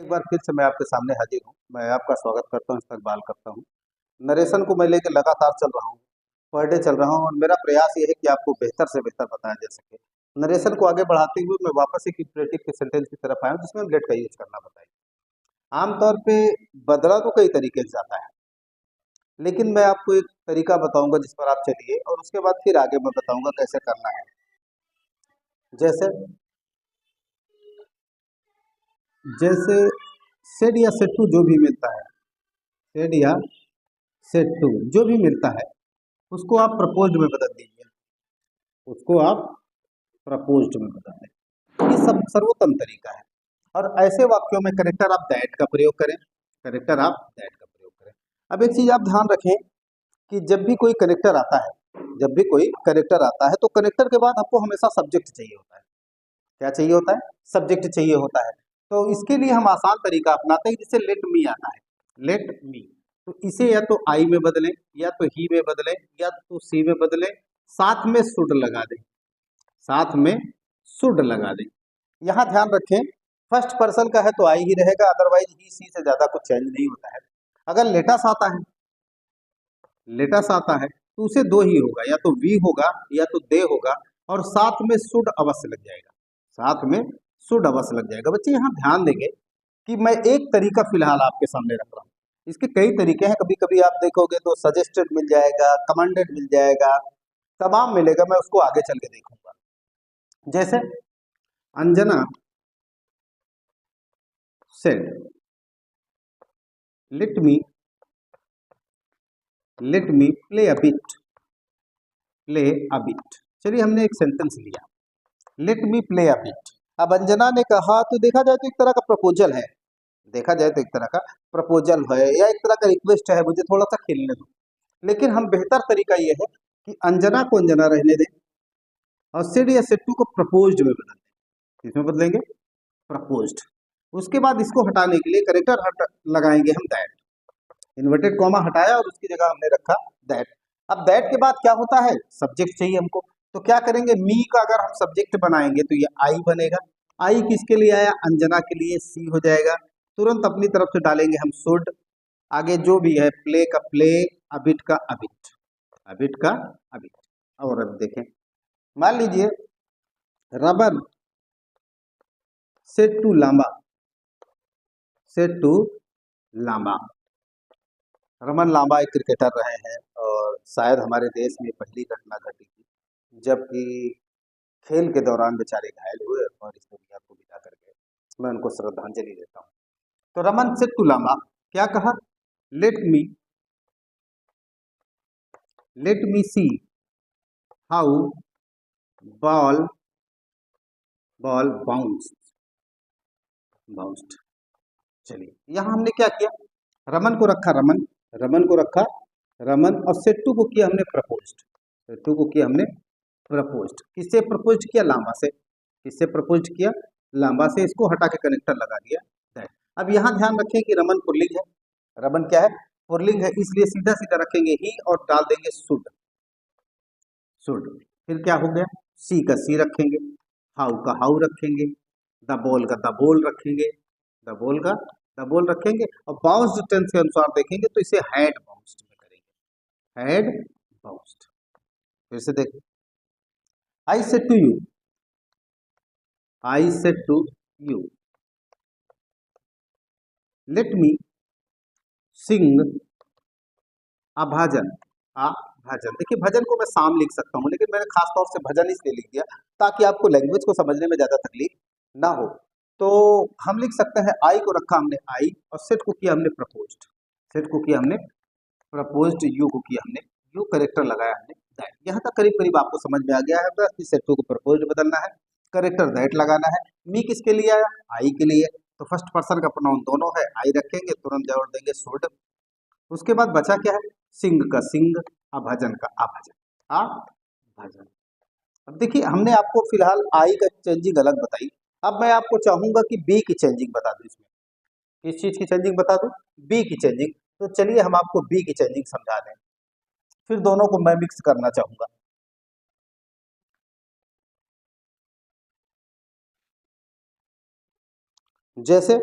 एक बार फिर से मैं आपके सामने हाजिर हूँ। मैं आपका स्वागत करता हूँ, इस्तकबाल करता हूँ। नरेशन को मैं लेकर लगातार चल रहा हूँ, पर डे चल रहा हूँ और मेरा प्रयास ये है कि आपको बेहतर से बेहतर बताया जा सके। नरेशन को आगे बढ़ाते हुए मैं वापस एक इम्परेटिव के सेंटेंस की तरफ आया हूँ जिसमें हम लेट का यूज करना बताइए। आमतौर पे बदला तो कई तरीके से जाता है, लेकिन मैं आपको एक तरीका बताऊंगा जिस पर आप चलिए और उसके बाद फिर आगे मैं बताऊंगा कैसे करना है। जैसे जैसे सेड या सेट्टू जो भी मिलता है, सेड या सेट्टू जो भी मिलता है उसको आप प्रपोज्ड में बदल दीजिए, उसको आप प्रपोज्ड में बदल दें। ये सब सर्वोत्तम तरीका है। और ऐसे वाक्यों में करेक्टर आप दैट का प्रयोग करें, करेक्टर आप दैट का प्रयोग करें। अब एक चीज आप ध्यान रखें कि जब भी कोई करेक्टर आता है, जब भी कोई करेक्टर आता है तो करेक्टर के बाद आपको हमेशा सब्जेक्ट चाहिए होता है। क्या चाहिए होता है? सब्जेक्ट चाहिए होता है। तो इसके लिए हम आसान तरीका अपनाते हैं जिससे लेट मी आता है, लेट मी। तो इसे या तो आई में बदलें, या तो ही में बदलें, या तो सी में बदलें, साथ में शुड लगा दें, साथ में शुड लगा दें। यहाँ ध्यान रखें फर्स्ट पर्सन का है तो आई ही रहेगा, अदरवाइज ही सी से ज्यादा कुछ चेंज नहीं होता है। अगर लेटस आता है, लेटस आता है तो उसे दो ही होगा, या तो वी होगा या तो दे होगा, और साथ में शुड अवश्य लग जाएगा, साथ में शुड अवश्य लग जाएगा। बच्चे यहाँ ध्यान देंगे कि मैं एक तरीका फिलहाल आपके सामने रख रहा हूँ, इसके कई तरीके हैं। कभी कभी आप देखोगे तो सजेस्टेड मिल जाएगा, कमांडेड मिल जाएगा, तमाम मिलेगा। मैं उसको आगे चल के देखूंगा। जैसे Anjana said let me play a bit, play a bit. चलिए हमने एक सेंटेंस लिया, let me play a bit. अब अंजना ने कहा तो देखा जाए तो एक तरह का प्रपोजल है, देखा जाए तो एक तरह का प्रपोजल है या एक तरह का रिक्वेस्ट है, मुझे थोड़ा सा खेलने दो। लेकिन हम बेहतर तरीका ये है कि अंजना को अंजना रहने दें और सिड या सिट्टू को प्रपोज्ड में बदल दें। किसमें बदलेंगे? प्रपोज्ड। उसके बाद इसको हटाने के लिए करेक्टर लगाएंगे हम दैट, इन्वर्टेड कॉमा हटाया और उसकी जगह हमने रखा दैट। अब दैट के बाद क्या होता है? सब्जेक्ट चाहिए हमको, तो क्या करेंगे? मी का अगर हम सब्जेक्ट बनाएंगे तो ये आई बनेगा। आई किसके लिए आया? अंजना के लिए, सी हो जाएगा। तुरंत अपनी तरफ से डालेंगे हम शुड, आगे जो भी है प्ले का प्ले, अबिट का अबिट, अबिट का अबिट। और अब देखें, मान लीजिए रबर said to Lamba, said to Lamba. Raman Lamba एक क्रिकेटर रहे हैं और शायद हमारे देश में पहली घटना घटी थी जबकि खेल के दौरान बेचारे घायल हुए और इस दुनिया को विदा कर गए। मैं उनको श्रद्धांजलि देता हूँ। तो रमन सेट्टू लांबा क्या कहा? Let me see how ball ball bounced. चलिए यहाँ हमने क्या किया? रमन को रखा रमन, रमन को रखा रमन, और सेट्टू को किया हमने प्रपोज्ड, सेट्टू को किया हमने प्रपोज्ड। किससे प्रपोज्ड किया? लांबा से। किससे प्रपोज्ड किया? लांबा से। इसको हटा के कनेक्टर लगा दिया दैट। अब यहाँ ध्यान रखें कि रमन पुल्लिंग है, रमन क्या है? पुल्लिंग है, इसलिए सीधा सीधा रखेंगे ही और डाल देंगे शुड, शुड। फिर क्या हो गया? सी का सी रखेंगे, हाउ का हाउ रखेंगे, द बॉल का द बॉल रखेंगे, द बॉल का द बॉल रखेंगे, और बाउंस्ड टेंस के अनुसार देखेंगे तो इसे हैड बाउंस्ड में करेंगे, हैड बाउंस्ड। फिर से देखिए, I said to you, I said to you let me sing a bhajan, a bhajan. देखिए भजन को मैं साम लिख सकता हूँ, लेकिन मैंने खास तौर से भजन इसलिए लिख दिया ताकि आपको लैंग्वेज को समझने में ज्यादा तकलीफ ना हो। तो हम लिख सकते हैं, आई को रखा हमने आई, और सेट को किया हमने प्रपोज्ड, सेट को किया हमने प्रपोज्ड, यू को किया हमने यू, करेक्टर लगाया हमने दैट। यहाँ तक करीब करीब आपको समझ में आ गया है। बस इस सेट को प्रपोज्ड बदलना है, करेक्टर दैट लगाना है। मी किसके लिए आया? आई के लिए। तो फर्स्ट पर्सन का प्रोनाउन दोनों है, आई रखेंगे, तुरंत जोड़ देंगे शुड। उसके बाद बचा क्या है? सिंह का सिंह, अभजन का अभजन, अभजन। अब देखिए हमने आपको फिलहाल आई का चेंजिंग अलग बताई, अब मैं आपको चाहूंगा कि बी की चेंजिंग बता दूं। इसमें किस चीज की चेंजिंग बता दूं? बी की चेंजिंग। तो चलिए हम आपको बी की चेंजिंग समझा दें, फिर दोनों को मैं मिक्स करना चाहूंगा। जैसे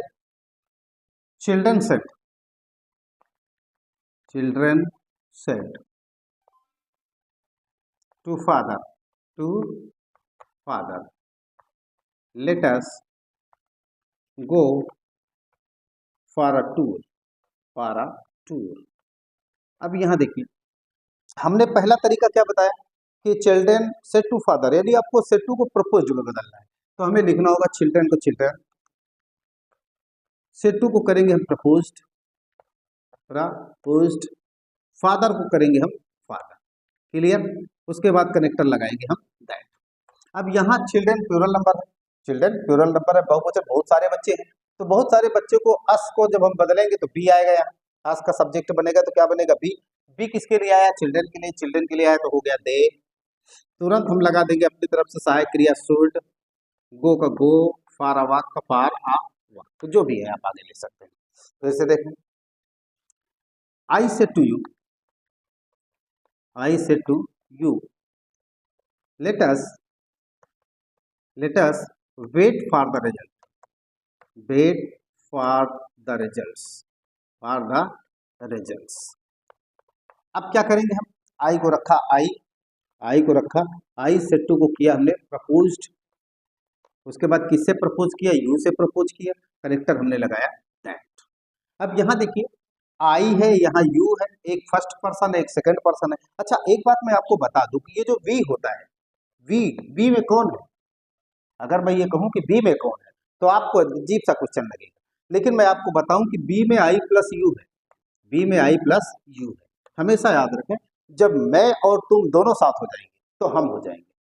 children said, children said to father, to father, let us go for a tour, for a tour. अब यहाँ देखिए, हमने पहला तरीका क्या बताया कि चिल्ड्रन सेट टू फादर, यदि आपको सेट टू को प्रपोज में बदलना है तो हमें लिखना होगा चिल्ड्रन को चिल्ड्रन, सेट टू को करेंगे हम प्रपोज्ड, प्रपोज्ड, फादर को करेंगे हम फादर, क्लियर। उसके बाद कनेक्टर लगाएंगे हम दैट। अब यहाँ चिल्ड्रन प्लूरल नंबर है, चिल्ड्रन प्लूरल नंबर है, बहुवचन, बहुत सारे बच्चे हैं, तो बहुत सारे बच्चे को अस को जब हम बदलेंगे तो बी आएगा, यहाँ अस का सब्जेक्ट बनेगा तो क्या बनेगा बी। बी किसके लिए आया, चिल्ड्रन के लिए, चिल्ड्रन के लिए आया तो हो गया दे। तुरंत हम लगा देंगे अपनी तरफ से सहायक क्रिया शुड, गो का गो, फार आ वाक का फार आ वाक, तो जो भी है आप आगे ले सकते हैं। तो इसे देखें, आई say to you, I say to you, let us wait for the result, wait for the results, for the results। अब क्या करेंगे हम, आई को रखा, आई को रखा, आई से टू को किया हमने प्रपोज्ड, उसके बाद किससे प्रपोज किया, यू से प्रपोज किया, कनेक्टर हमने लगाया दैट। अब यहाँ देखिए, आई है, यहाँ यू है, एक फर्स्ट पर्सन है, एक सेकंड पर्सन है। अच्छा एक बात मैं आपको बता दूं कि ये जो वी होता है, वी में कौन है, अगर मैं ये कहूं कि बी में कौन है तो आपको अजीब सा क्वेश्चन लगेगा, लेकिन मैं आपको बताऊं कि बी में आई प्लस यू है, बी में आई प्लस यू है। हमेशा याद रखें, जब मैं और तुम दोनों साथ हो जाएंगे तो हम हो जाएंगे,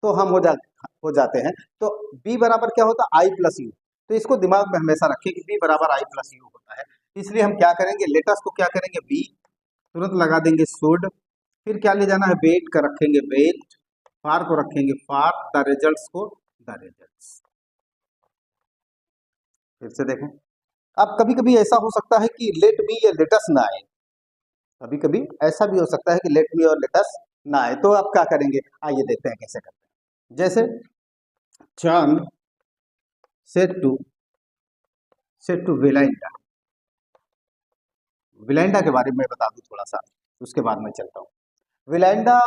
तो हम हो जाते हैं, तो बी बराबर क्या होता है, आई प्लस यू। तो इसको दिमाग में हमेशा रखें कि बी बराबर आई प्लस यू होता है। इसलिए हम क्या करेंगे, लेटस को क्या करेंगे बी, तुरंत लगा देंगे शुड, फिर क्या ले जाना है वेट का रखेंगे वेट, फार को रखेंगे फार, द रिजल्ट्स को द रिजल्ट्स। फिर से देखें, अब कभी कभी ऐसा हो सकता है कि लेट मी या लेटस ना आए, कभी कभी ऐसा भी हो सकता है कि लेट मी और लेटस ना आए, तो आप क्या करेंगे, आइए देखते हैं कैसे करते हैं। जैसे जॉन सेड टू विलाइंडा, विलाइंडा के बारे में बता दूं थोड़ा सा, उसके बाद मैं चलता हूँ। विलाइंडा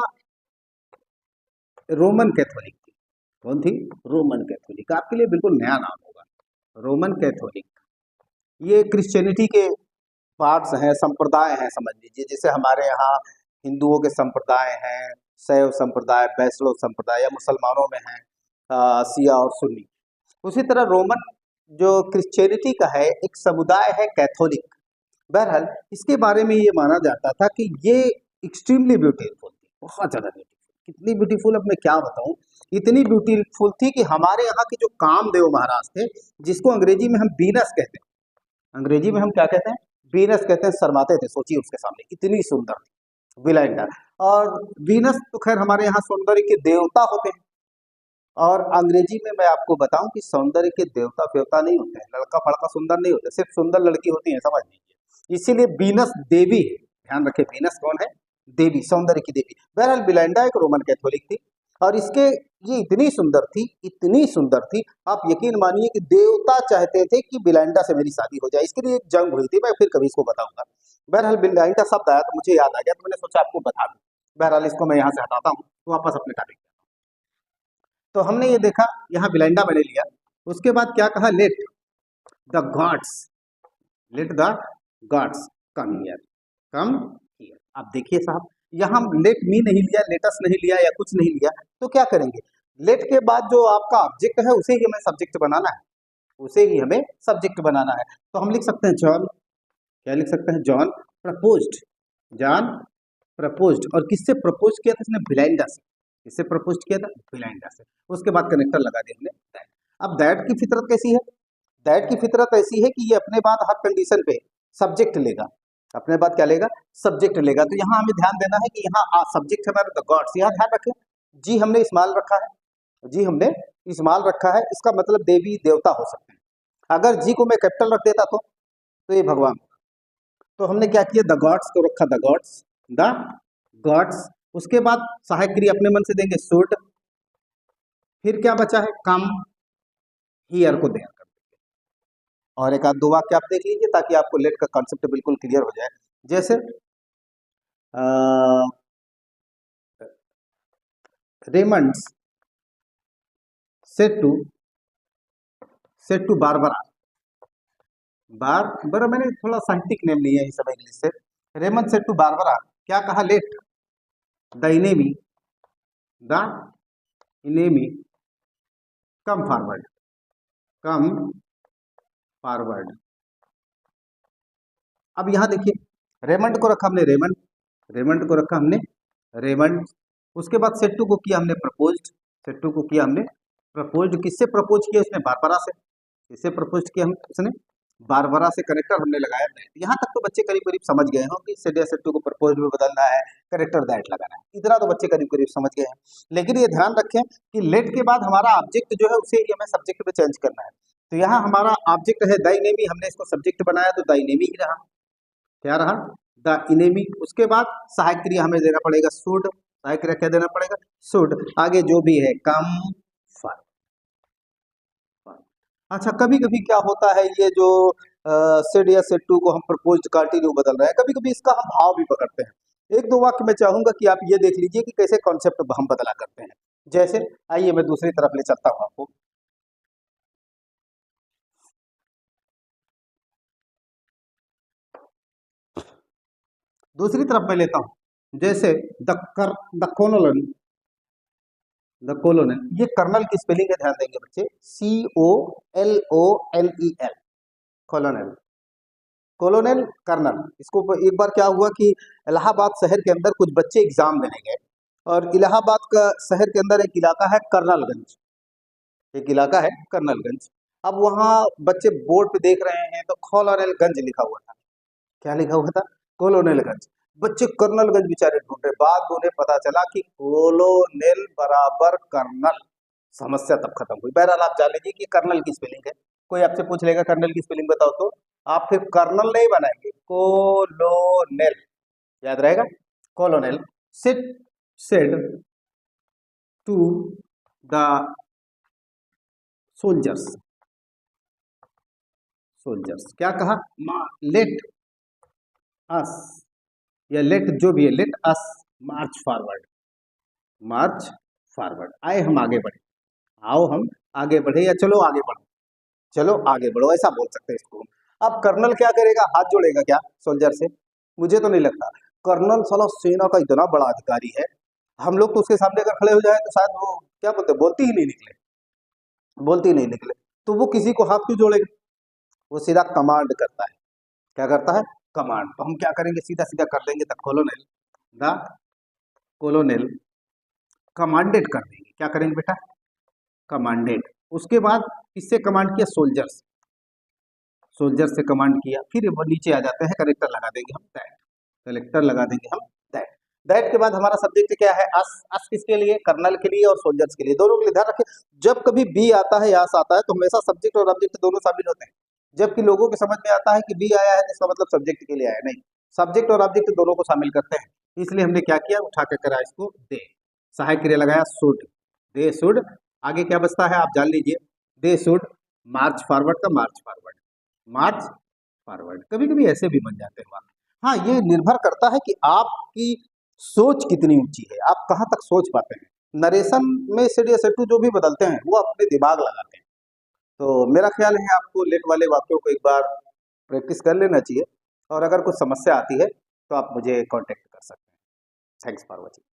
रोमन कैथोलिक थी, कौन थी, रोमन कैथोलिक, आपके लिए बिल्कुल नया नाम होगा, रोमन कैथोलिक। ये क्रिश्चियनिटी के पार्ट्स हैं, संप्रदाय हैं, समझ लीजिए, जैसे हमारे यहाँ हिंदुओं के संप्रदाय हैं, शैव संप्रदाय, वैष्णव संप्रदाय, या मुसलमानों में है शिया और सुन्नी, उसी तरह रोमन जो क्रिश्चियनिटी का है एक समुदाय है कैथोलिक। बहरहाल इसके बारे में ये माना जाता था कि ये एक्सट्रीमली ब्यूटीफुल थी, बहुत ज़्यादा ब्यूटीफुल, कितनी ब्यूटीफुल अब मैं क्या बताऊं, इतनी ब्यूटीफुल थी कि हमारे यहाँ के जो कामदेव महाराज थे, जिसको अंग्रेजी में हम वीनस कहते हैं, अंग्रेजी में हम क्या कहते हैं, वीनस कहते हैं, शर्माते थे, सोचिए उसके सामने, इतनी सुंदर थी विलाइंडा। और वीनस तो खैर हमारे यहाँ सौंदर्य के देवता होते हैं, और अंग्रेजी में मैं आपको बताऊं कि सौंदर्य के देवता फेवता नहीं होते हैं, लड़का फड़का सुंदर नहीं होते, सिर्फ सुंदर लड़की होती है, समझ लीजिए, इसीलिए वीनस देवी है, ध्यान रखें, वीनस कौन है, देवी, सौंदर्य की देवी। बहरहाल विलाइंडा एक रोमन कैथोलिक थी, और इसके ये इतनी सुंदर थी, इतनी सुंदर थी, आप यकीन मानिए कि देवता चाहते थे कि विलाइंडा से मेरी शादी हो जाए। इसके लिए एक जंग हुई थी, मैं फिर कभी इसको बताऊंगा। बहरहाल विलाइंडा शब्द आया तो मुझे याद आ गया, तो मैंने सोचा आपको बता दूं। बहरहाल इसको मैं यहाँ से हटाता हूँ, तो वापस अपने टॉपिक। तो हमने ये देखा, यहाँ विलाइंडा मैंने लिया, उसके बाद क्या कहा, let the gods, let the gods come here, come here. अब देखिए साहब, यहाँ लेट मी नहीं लिया, लेटस नहीं लिया, या कुछ नहीं लिया, तो क्या करेंगे, लेट के बाद जो आपका ऑब्जेक्ट है उसे ही हमें सब्जेक्ट बनाना है, उसे ही हमें सब्जेक्ट बनाना है। तो हम लिख सकते हैं जॉन, क्या लिख सकते हैं, जॉन प्रपोज्ड, जॉन प्रपोज्ड, और किससे प्रपोज किया था इसने, विलाइंडा से, किससे प्रपोज किया था, विलाइंडा से। उसके बाद कनेक्टर लगा दिया हमने दैट। अब दैट की फितरत कैसी है, दैट की फितरत ऐसी है कि ये अपने बाद हर कंडीशन पे सब्जेक्ट लेगा, अपने बाद क्या लेगा, सब्जेक्ट लेगा। तो यहाँ हमें ध्यान देना है कि यहाँ सब्जेक्ट हमारा द गॉड्स, यहाँ ध्यान रखें, जी हमने स्मॉल रखा है, जी हमने स्मॉल रखा है, इसका मतलब देवी देवता हो सकते हैं। अगर जी को मैं कैपिटल रख देता तो ये भगवान। तो हमने क्या किया, द गॉड्स को रखा, द गॉड्स, द गॉड्स। उसके बाद सहायक क्रिया अपने मन से देंगे शुड, फिर क्या बचा है, कम हियर को दें, और एक आध दो वाक्य आप देख लीजिए ताकि आपको लेट का कॉन्सेप्ट बिल्कुल क्लियर हो जाए। जैसे Raymonds said to Barbara. Barbara मैंने थोड़ा साहित्यिक नेम लिया है इस समय इंग्लिश से। रेमंड सेड टू बारबरा, क्या कहा? Let the enemy come forward, come forward. अब यहां देखिए, रेमंड को रखा हमने रेमंड को रखा हमने रेमंड। उसके बाद सेट्टू को किया हमने प्रपोज्ड, सेट्टू को किया हमने प्रपोज्ड। किससे प्रपोज किया? उसने बारबरा से। किससे प्रपोज किया हम उसने? बारबरा से। करेक्टर हमने लगाया दैट। यहाँ तक तो बच्चे करीब करीब समझ गए हो कि सेड या सेट्टू को प्रपोज में बदलना है, करेक्टर दैट लगाना है। इतना तो बच्चे करीब करीब समझ गए हैं। लेकिन ये ध्यान रखें कि लेट के बाद हमारा ऑब्जेक्ट जो है उसे ही हमें सब्जेक्ट में चेंज करना है। तो यहाँ हमारा ऑब्जेक्ट है द इनेमी, हमने इसको सब्जेक्ट बनाया तो द इनेमी ही रहा। क्या रहा? The enemy. उसके बाद सहायक क्रिया हमें देना पड़ेगा शुड। सहायक क्रिया क्या देना पड़ेगा? शुड। आगे जो भी है कम फॉर। अच्छा, कभी कभी क्या होता है, ये जो सेड या सेड टू को हम प्रपोज्ड कंटिन्यू बदल रहे हैं, कभी कभी इसका हम भाव भी पकड़ते हैं। एक दो वाक्य मैं चाहूंगा कि आप ये देख लीजिए कि कैसे कॉन्सेप्ट हम बदला करते हैं। जैसे आइए मैं दूसरी तरफ ले चलता हूं आपको। दूसरी तरफ मैं लेता हूं। जैसे द कोलोनल, ये कर्नल की स्पेलिंग है, ध्यान देंगे बच्चे। COLONEL, colonel. Colonel colonel. इसको एक बार क्या हुआ कि इलाहाबाद शहर के अंदर कुछ बच्चे एग्जाम देने गए, और इलाहाबाद का शहर के अंदर एक इलाका है कर्नलगंज, एक इलाका है कर्नलगंज। अब वहाँ बच्चे बोर्ड पे देख रहे हैं तो कोलोनलगंज लिखा हुआ था। क्या लिखा हुआ था? कोलोनलगंज। बच्चे कर्नलगंज बेचारे ढूंढ रहे, बाद में उन्हें पता चला कि कोलोनेल बराबर कर्नल। समस्या तब खत्म हुई। बहरहाल आप जान लीजिए कि कर्नल की स्पेलिंग है। कोई आपसे पूछ लेगा कर्नल की स्पेलिंग बताओ, तो आप फिर कर्नल नहीं बनाएंगे, कोलोनेल याद रहेगा। Colonel. Sit said to the soldiers, soldiers क्या कहा? लेट अस, या लेट जो भी है, let us march forward, march forward. आए हम आगे बढ़े, आओ हम आगे बढ़े, या चलो आगे बढ़ो, चलो आगे बढ़ो, ऐसा बोल सकते हैं इसको। अब कर्नल क्या करेगा? हाथ जोड़ेगा क्या सोल्जर से? मुझे तो नहीं लगता। कर्नल साला सेना का इतना बड़ा अधिकारी है, हम लोग तो उसके सामने अगर खड़े हो जाए तो शायद वो क्या बोलते, बोलती ही नहीं निकले, बोलती ही नहीं निकले। तो वो किसी को हाथ क्यों जोड़ेगा? वो सीधा कमांड करता है। क्या करता है? कमांड। तो हम क्या करेंगे? सीधा सीधा कर देंगे the colonel, the colonel commanded कर देंगे। क्या करेंगे बेटा? कमांडेड। उसके बाद किससे कमांड किया? सोल्जर्स, सोल्जर से कमांड किया। फिर वो नीचे आ जाते हैं, करेक्टर लगा देंगे हम दैट, कलेक्टर लगा देंगे हम दैट। दैट के बाद हमारा सब्जेक्ट क्या है? अस। अस किसके लिए? कर्नल के लिए और सोल्जर्स के लिए, दोनों के लिए। ध्यान रखें, जब कभी बी आता है या अस आता है तो हमेशा सब्जेक्ट और ऑब्जेक्ट दोनों शामिल होते हैं। जबकि लोगों के समझ में आता है कि बी आया है तो इसका मतलब सब्जेक्ट के लिए आया, नहीं, सब्जेक्ट और ऑब्जेक्ट दोनों को शामिल करते हैं। इसलिए हमने क्या किया? उठा के करा इसको दे, सहायक क्रिया लगाया शुड, दे शुड। आगे क्या बचता है आप जान लीजिए। दे शुड मार्च फॉरवर्ड का मार्च फॉरवर्ड, मार्च फॉरवर्ड। कभी कभी ऐसे भी बन जाते हैं। हाँ, ये निर्भर करता है कि आपकी सोच कितनी ऊंची है, आप कहाँ तक सोच पाते हैं। नरेशन में सेड या सेड टू जो भी बदलते हैं वो अपने दिमाग लगाते हैं। तो मेरा ख्याल है आपको लेट वाले वाक्यों को एक बार प्रैक्टिस कर लेना चाहिए, और अगर कुछ समस्या आती है तो आप मुझे कांटेक्ट कर सकते हैं। Thanks for watching.